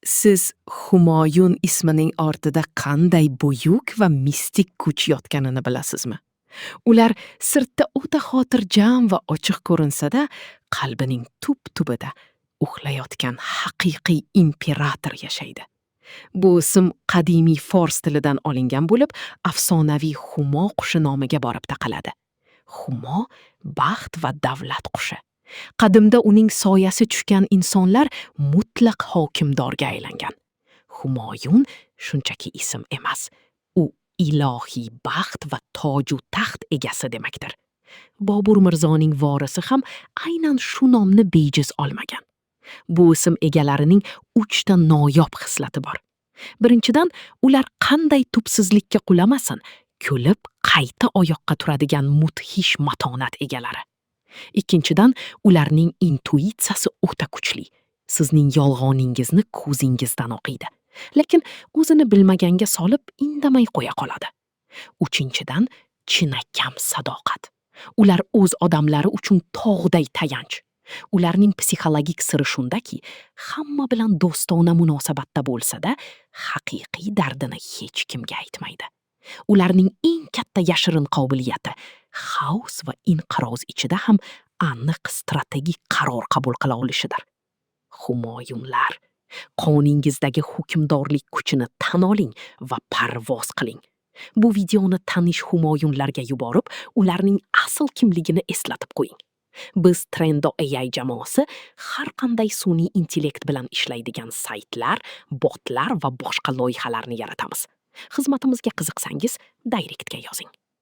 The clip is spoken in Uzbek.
Siz Humoyun ismining ortida qanday buyuk va mistik kuch yotganini bilasizmi? Ular sirtda o'ta xotirjam va ochiq ko'rinsa-da, qalbining tub-tubida uxlayotgan haqiqiy imperator yashaydi. Bu ism qadimiy fors tilidan olingan bo'lib, afsonaviy Humo qushi nomiga borib taqaladi. Humo baxt va davlat qushi. Qadimda uning soyasi tushgan insonlar mutlaq hokimdorga aylangan. Humoyun shunchaki ism emas, u ilohiy baxt va toju taxt egasi demakdir. Bobur Mirzoning vorisi ham aynan shu nomni bejiz olmagan. Bu ism egalarining 3 ta noyob xislati bor. Birinchidan, ular qanday tubsizlikka qulamasin, kulib qayta oyoqqa turadigan mudhish matonat egalari. Ikkinchidan, ularning intuitsiyasi o'ta kuchli. Sizning yolg'oningizni ko'zingizdan o'qiydi, lekin o'zini bilmaganga solib indamay qo'ya qoladi. Uchinchidan, chinakam sadoqat. Ular o'z odamlari uchun tog'day tayanch. Ularning psixologik siri shundaki, hamma bilan do'stona munosabatda bo'lsa-da, haqiqiy dardini hech kimga aytmaydi. Ularning eng katta yashirin qobiliyati xavf va inqiroz ichida ham aniq strategik qaror qabul qila olishidir. Humoyunlar, qoningizdagi hukmdorlik kuchini tan oling va parvoz qiling. Bu videoni tanish Humoyunlarga yuborib, ularning asl kimligini eslatib qo'ying. Biz Trendo AI jamoasi har qanday sun'iy intellekt bilan ishlaydigan saytlar, botlar va boshqa loyihalarni yaratamiz. Xizmatimizga qiziqsangiz, Directga yozing.